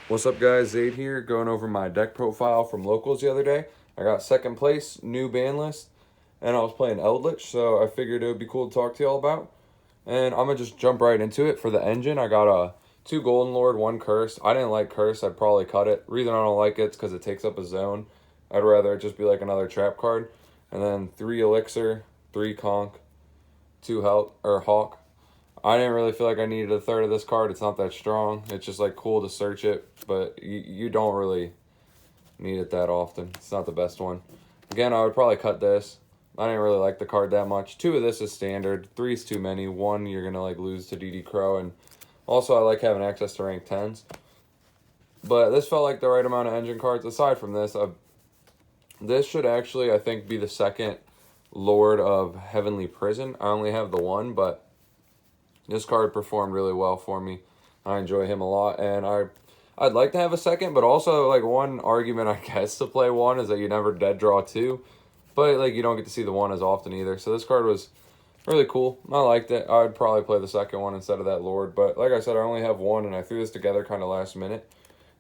What's up, guys? Zaid here, going over my deck profile from locals the other day. I got second place, new ban list, and I was playing Eldlich, so I figured it would be cool to talk to y'all about. And I'm gonna just jump right into it. For the engine, I got two Golden Lord, one Cursed. I didn't like Cursed, I'd probably cut it. Reason I don't like it is because it takes up a zone. I'd rather it just be like another trap card. And then three Elixir, three Conch, two Hawk. I didn't really feel like I needed a third of this card. It's not that strong. It's just like cool to search it, but you don't really need it that often. It's not the best one. Again, I would probably cut this. I didn't really like the card that much. Two of this is standard. Three is too many. One, you're gonna like lose to DD Crow, and also I like having access to rank 10s. But this felt like the right amount of engine cards. Aside from this, this should actually, I think, be the second Lord of Heavenly Prison. I only have the one, but this card performed really well for me. I enjoy him a lot, and I'd like to have a second, but also like one argument I guess to play one is that you never dead draw two, but like you don't get to see the one as often either. So this card was really cool. I liked it. I'd probably play the second one instead of that Lord, but like I said, I only have one, and I threw this together kind of last minute.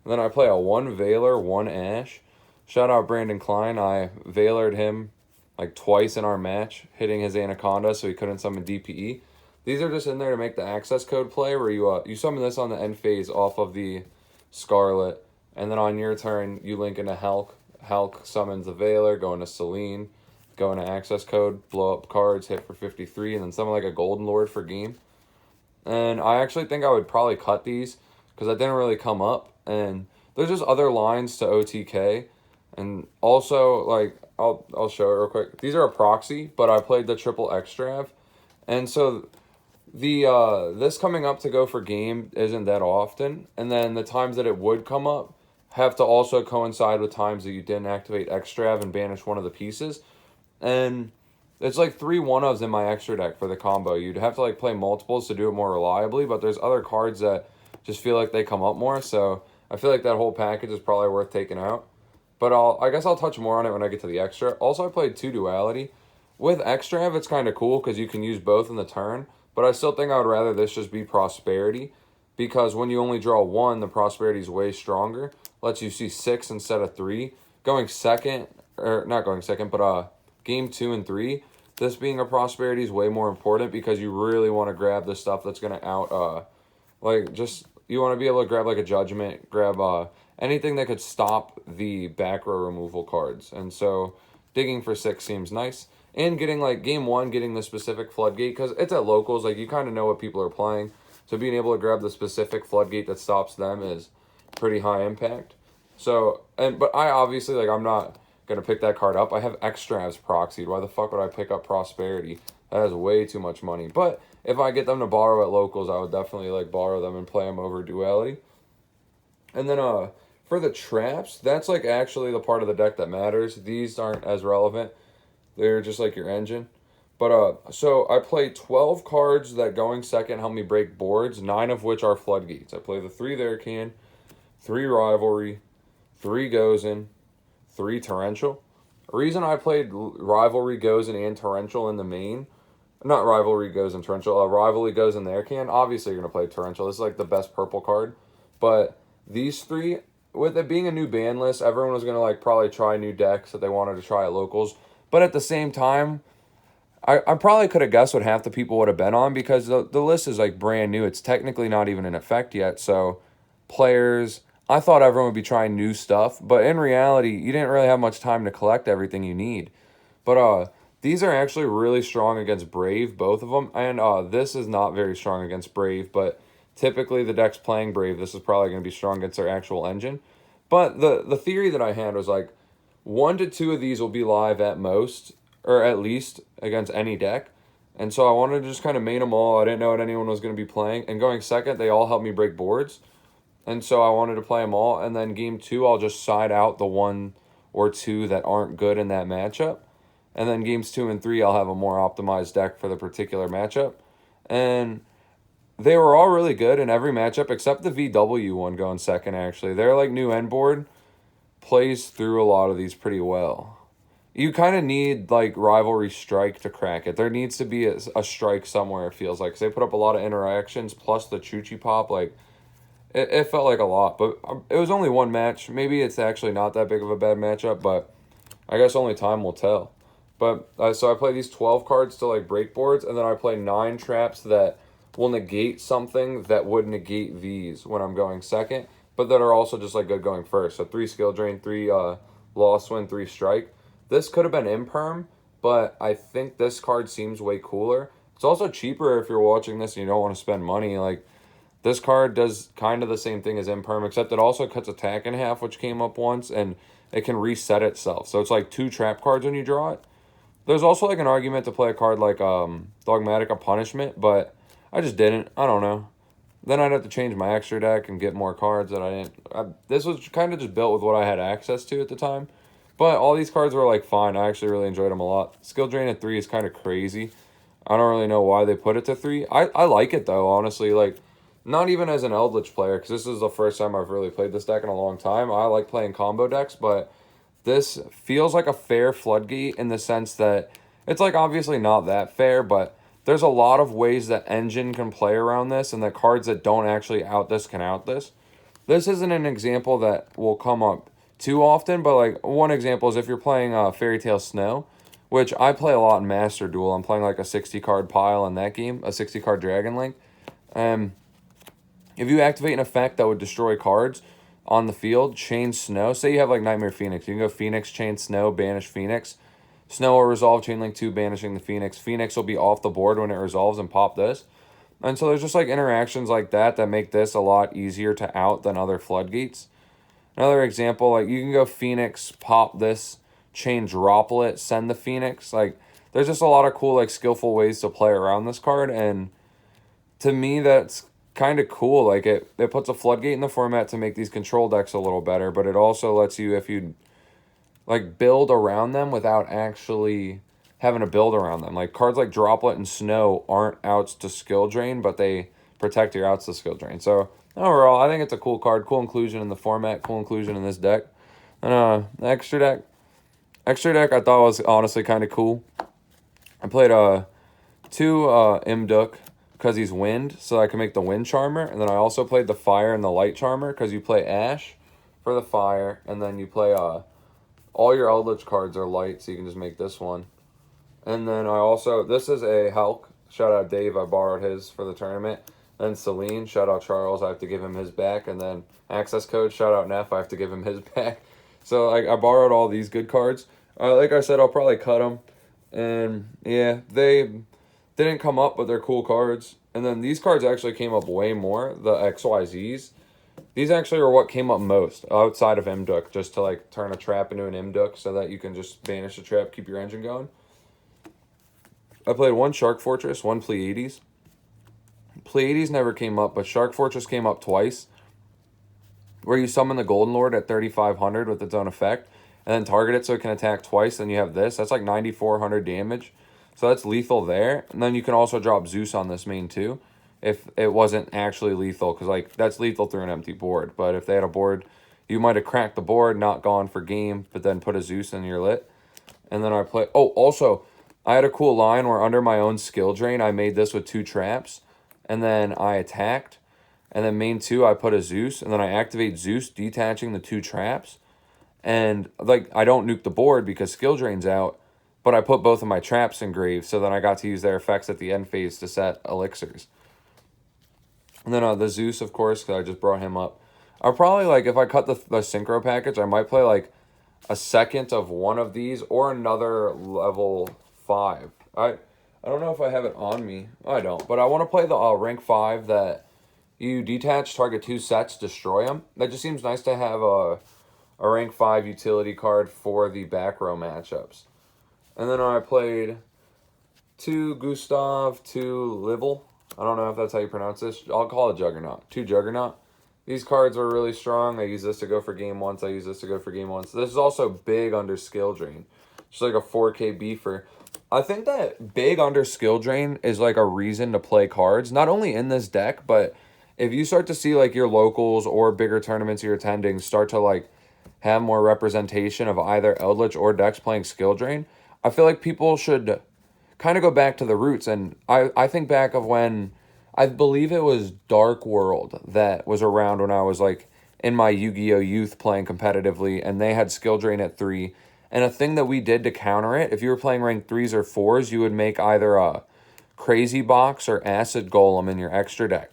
And then I play a one Veiler, one Ash. Shout out Brandon Klein. I Veilered him like twice in our match, hitting his Anaconda so he couldn't summon DPE. These are just in there to make the access code play where you summon this on the end phase off of the Scarlet, and then on your turn you link into Hulk. Hulk summons the Veiler, go into Selene, go into access code, blow up cards, hit for 53, and then summon like a Golden Lord for game. And I actually think I would probably cut these because I didn't really come up, and there's just other lines to OTK, and also like I'll show it real quick. These are a proxy, but I played the triple extrav, and so this coming up to go for game isn't that often, and then the times that it would come up have to also coincide with times that you didn't activate Extrav and banish one of the pieces, and it's like three one-ofs in my extra deck for the combo. You'd have to like play multiples to do it more reliably, but there's other cards that just feel like they come up more, so I feel like that whole package is probably worth taking out. But I guess I'll touch more on it when I get to the extra. Also, I played two Duality. With Extrav, it's kind of cool because you can use both in the turn, but I still think I would rather this just be Prosperity, because when you only draw one, the Prosperity is way stronger. Lets you see 6 instead of 3. Going second, or not going second, but game 2 and 3, this being a Prosperity is way more important because you really want to grab the stuff that's going to you want to be able to grab like a Judgment, grab anything that could stop the back row removal cards. And so digging for 6 seems nice. And getting like game 1, getting the specific Floodgate, because it's at locals, like you kind of know what people are playing. So being able to grab the specific Floodgate that stops them is pretty high impact. So, but I obviously, like, I'm not going to pick that card up. I have Extravs proxied. Why the fuck would I pick up Prosperity? That is way too much money. But if I get them to borrow at locals, I would definitely like borrow them and play them over Duality. And then for the traps, that's like actually the part of the deck that matters. These aren't as relevant. They're just like your engine. But so I play 12 cards that going second help me break boards, 9 of which are Floodgates. I play the 3 there can, 3 Rivalry, 3 Gozen, 3 Torrential. The reason I played Rivalry, Gozen, and Torrential in the main, not Rivalry, Gozen, Torrential, Rivalry, Gozen there can. Obviously you're going to play Torrential. This is like the best purple card. But these 3, with it being a new ban list, everyone was going to like probably try new decks that they wanted to try at locals. But at the same time, I probably could have guessed what half the people would have been on, because the list is like brand new. It's technically not even in effect yet. So players, I thought everyone would be trying new stuff. But in reality, you didn't really have much time to collect everything you need. But these are actually really strong against Brave, both of them. And this is not very strong against Brave. But typically the deck's playing Brave. This is probably going to be strong against their actual engine. But the theory that I had was like, 1 to 2 of these will be live at most, or at least against any deck. And so I wanted to just kind of main them all. I didn't know what anyone was going to be playing. And going second, they all helped me break boards. And so I wanted to play them all. And then game 2, I'll just side out the 1 or 2 that aren't good in that matchup. And then games 2 and 3, I'll have a more optimized deck for the particular matchup. And they were all really good in every matchup except the VW one going second, actually. They're like new end board, plays through a lot of these pretty well. You kind of need like Rivalry Strike to crack it. There needs to be a strike somewhere, it feels like, because they put up a lot of interactions plus the Chuchi Pop. Like, it felt like a lot, but it was only one match. Maybe it's actually not that big of a bad matchup, but I guess only time will tell. But so I play these 12 cards to like break boards, and then I play 9 traps that will negate something that would negate these when I'm going second, but that are also just like good going first. So 3 skill drain, 3 loss win, 3 strike. This could have been imperm, but I think this card seems way cooler. It's also cheaper if you're watching this and you don't want to spend money. Like, this card does kind of the same thing as imperm, except it also cuts attack in half, which came up once, and it can reset itself. So it's like 2 trap cards when you draw it. There's also like an argument to play a card like Dogmatic Punishment, but I just didn't. I don't know. Then I'd have to change my extra deck and get more cards that I didn't. This was kind of just built with what I had access to at the time. But all these cards were like fine. I actually really enjoyed them a lot. Skill Drain at 3 is kind of crazy. I don't really know why they put it to 3. I like it though, honestly. Like, not even as an Eldlich player, because this is the first time I've really played this deck in a long time. I like playing combo decks, but this feels like a fair Floodgate in the sense that it's like obviously not that fair, but there's a lot of ways that Engine can play around this, and the cards that don't actually out this can out this. This isn't an example that will come up too often, but like one example is if you're playing Fairy Tale Snow, which I play a lot in Master Duel. I'm playing like a 60 card pile in that game, a 60 card Dragon Link. If you activate an effect that would destroy cards on the field, chain Snow. Say you have like Nightmare Phoenix. You can go Phoenix, chain Snow, banish Phoenix. Snow will resolve, chain link 2, banishing the Phoenix. Phoenix will be off the board when it resolves and pop this. And so there's just like interactions like that that make this a lot easier to out than other Floodgates. Another example, like you can go Phoenix, pop this, chain Droplet, send the Phoenix. Like there's just a lot of cool like skillful ways to play around this card, and to me that's kind of cool. Like it puts a Floodgate in the format to make these control decks a little better, but it also lets you, if you like, build around them without actually having to build around them. Like cards like Droplet and Snow aren't outs to skill drain, but they protect your outs to skill drain. So overall, I think it's a cool card, cool inclusion in the format, cool inclusion in this deck. And the extra deck I thought was honestly kind of cool. I played 2 Imduk because he's wind, so I can make the wind charmer, and then I also played the fire and the light charmer because you play Ash for the fire, and then you play all your Eldlich cards are light, so you can just make this one. And then I also, this is a Hulk. Shout out Dave, I borrowed his for the tournament. Then Celine, shout out Charles, I have to give him his back. And then Access Code, shout out Neff, I have to give him his back. So I borrowed all these good cards. Like I said, I'll probably cut them. And yeah, they didn't come up, but they're cool cards. And then these cards actually came up way more, the XYZs. These actually are what came up most outside of Imduk, just to like turn a trap into an Imduk so that you can just banish a trap, keep your engine going. I played 1 Shark Fortress, 1 Pleiades. Pleiades never came up, but Shark Fortress came up twice, where you summon the Golden Lord at 3,500 with its own effect, and then target it so it can attack twice. Then you have this. That's like 9,400 damage. So that's lethal there. And then you can also drop Zeus on this main too, if it wasn't actually lethal, because like that's lethal through an empty board. But if they had a board, you might have cracked the board, not gone for game, but then put a Zeus in your lit. And then I play. Oh, also, I had a cool line where under my own skill drain, I made this with 2 traps, and then I attacked, and then main 2, I put a Zeus, and then I activate Zeus, detaching the 2 traps, and like I don't nuke the board because skill drain's out, but I put both of my traps in grave, so then I got to use their effects at the end phase to set elixirs. And then the Zeus, of course, because I just brought him up. I'll probably, like, if I cut the synchro package, I might play, like, a second of one of these or another level 5. I don't know if I have it on me. I don't. But I want to play the rank 5 that you detach, target 2 sets, destroy them. That just seems nice to have a rank 5 utility card for the back row matchups. And then I played 2 Gustav, 2 Livel. I don't know if that's how you pronounce this. I'll call it Juggernaut. 2 Juggernaut. These cards are really strong. I use this to go for game once. I use this to go for game once. This is also big under skill drain. Just like a 4K beefer. I think that big under skill drain is like a reason to play cards. Not only in this deck, but if you start to see like your locals or bigger tournaments you're attending start to like have more representation of either Eldlich or decks playing skill drain, I feel like people should kind of go back to the roots. And I think back of when I believe it was Dark World that was around when I was like in my Yu-Gi-Oh youth playing competitively, and they had skill drain at 3. And a thing that we did to counter it, if you were playing rank 3s or 4s, you would make either a Crazy Box or Acid Golem in your extra deck.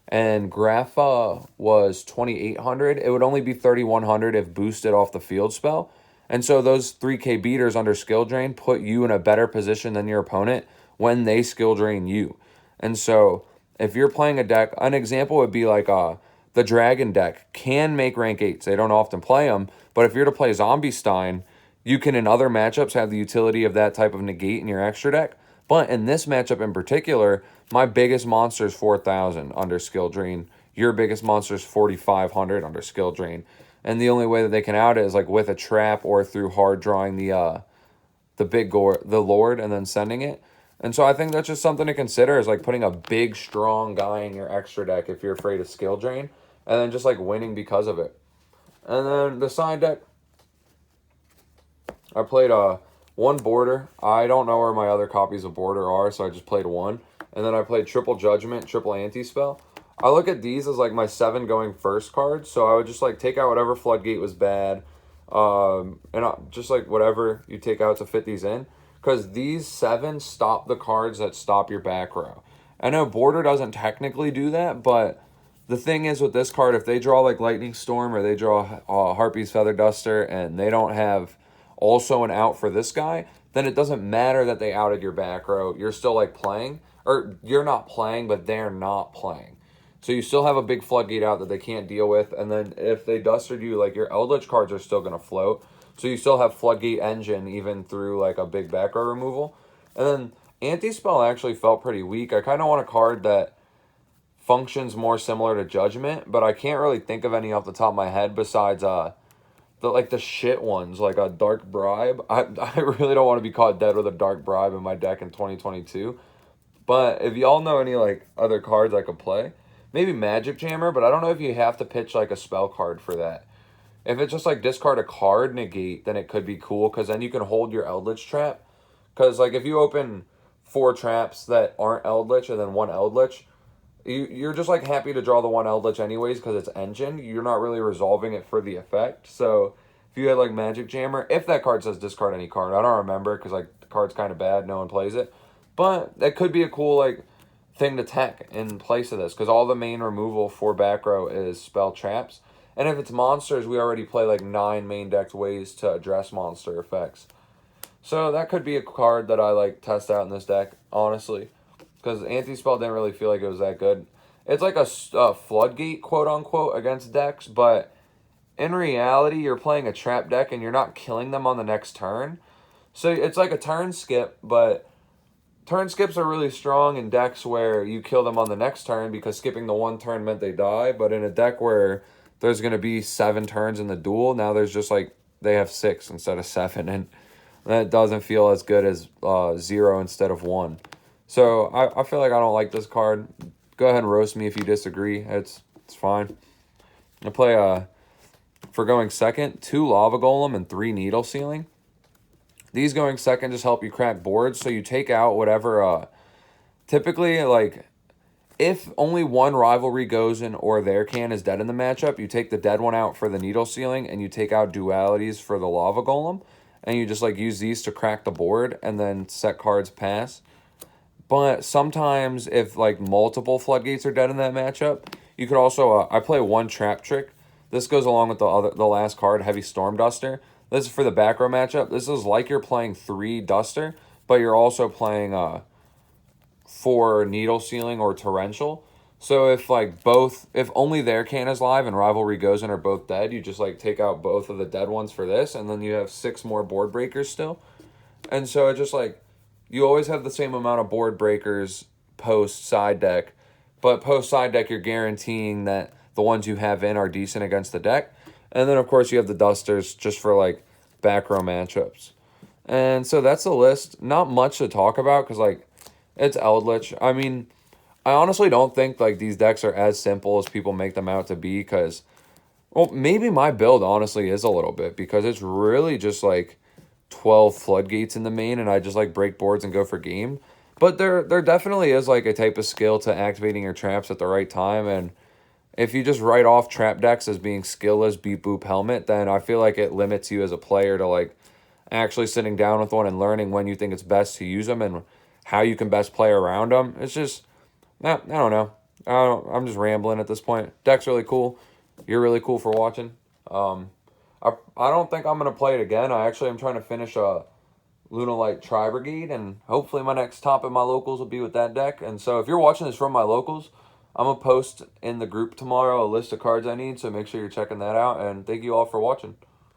And Grapha was 2,800. It would only be 3,100 if boosted off the field spell. And so those 3K beaters under skill drain put you in a better position than your opponent when they skill drain you. And so if you're playing a deck, an example would be like the Dragon deck can make rank 8s. They don't often play them, but if you're to play Zombie Stein, you can in other matchups have the utility of that type of negate in your extra deck. But in this matchup in particular, my biggest monster is 4,000 under skill drain. Your biggest monster is 4,500 under skill drain. And the only way that they can out it is like with a trap or through hard drawing the Lord and then sending it. And so I think that's just something to consider, is like putting a big strong guy in your extra deck if you're afraid of skill drain, and then just like winning because of it. And then the side deck, I played one Border. I don't know where my other copies of Border are, so I just played one. And then I played Triple Judgment, Triple Anti-Spell. I look at these as like my 7 going first cards, so I would just like take out whatever Floodgate was bad, just like whatever you take out to fit these in, because these 7 stop the cards that stop your back row. I know Border doesn't technically do that, but the thing is with this card, if they draw like Lightning Storm or they draw Harpy's Feather Duster and they don't have also an out for this guy, then it doesn't matter that they outed your back row. You're still like playing, or you're not playing, but they're not playing. So you still have a big Floodgate out that they can't deal with. And then if they dusted you, like your Eldlich cards are still going to float. So you still have Floodgate Engine even through like a big back row removal. And then Anti-Spell actually felt pretty weak. I kind of want a card that functions more similar to Judgment, but I can't really think of any off the top of my head besides the shit ones, like a Dark Bribe. I really don't want to be caught dead with a Dark Bribe in my deck in 2022. But if y'all know any like other cards I could play, maybe Magic Jammer, but I don't know if you have to pitch like a spell card for that. If it's just like discard a card, negate, then it could be cool, because then you can hold your Eldritch trap. Because like if you open 4 traps that aren't Eldritch and then 1 Eldritch, you're just like happy to draw the 1 Eldritch anyways because it's Engine. You're not really resolving it for the effect. So if you had like Magic Jammer, if that card says discard any card, I don't remember because like the card's kind of bad, no one plays it. But that could be a cool like thing to tech in place of this, because all the main removal for back row is spell traps. And if it's monsters, we already play like 9 main decked ways to address monster effects. So that could be a card that I like test out in this deck, honestly, because Anti-Spell didn't really feel like it was that good. It's like a Floodgate, quote-unquote, against decks, but in reality, you're playing a trap deck and you're not killing them on the next turn. So it's like a turn skip, but turn skips are really strong in decks where you kill them on the next turn because skipping the 1 turn meant they die. But in a deck where there's going to be 7 turns in the duel, now there's just like they have 6 instead of 7, and that doesn't feel as good as 0 instead of 1. So I feel like I don't like this card. Go ahead and roast me if you disagree. It's fine. I play for going second, 2 Lava Golem and 3 Needle Sealing. These going second just help you crack boards, so you take out whatever, typically, like, if only 1 Rivalry goes in or their can is dead in the matchup, you take the dead one out for the Needle Sealing, and you take out Dualities for the Lava Golem, and you just, like, use these to crack the board, and then set cards pass. But sometimes, if, like, multiple Floodgates are dead in that matchup, you could also, I play 1 Trap Trick. This goes along with the last card, Heavy Storm Duster. This is for the back row matchup. This is like you're playing 3 Duster, but you're also playing 4 Needle Sealing or Torrential. So if if only their can is live and Rivalry goes in are both dead, you just like take out both of the dead ones for this, and then you have 6 more board breakers still. And so it just like, you always have the same amount of board breakers post side deck, but post side deck you're guaranteeing that the ones you have in are decent against the deck. And then, of course, you have the Dusters just for, like, back row matchups. And so that's the list. Not much to talk about because, like, it's Eldlich. I mean, I honestly don't think, like, these decks are as simple as people make them out to be because, well, maybe my build, honestly, is a little bit because it's really just, like, 12 Floodgates in the main and I just, like, break boards and go for game. But there definitely is like a type of skill to activating your traps at the right time. And if you just write off trap decks as being skillless beep boop helmet, then I feel like it limits you as a player to like actually sitting down with one and learning when you think it's best to use them and how you can best play around them. It's just, I don't know. I'm just rambling at this point. Deck's really cool. You're really cool for watching. I don't think I'm gonna play it again. I actually am trying to finish Lunalight Tri Brigade, and hopefully my next top in my locals will be with that deck. And so if you're watching this from my locals, I'm gonna post in the group tomorrow a list of cards I need. So make sure you're checking that out. And thank you all for watching.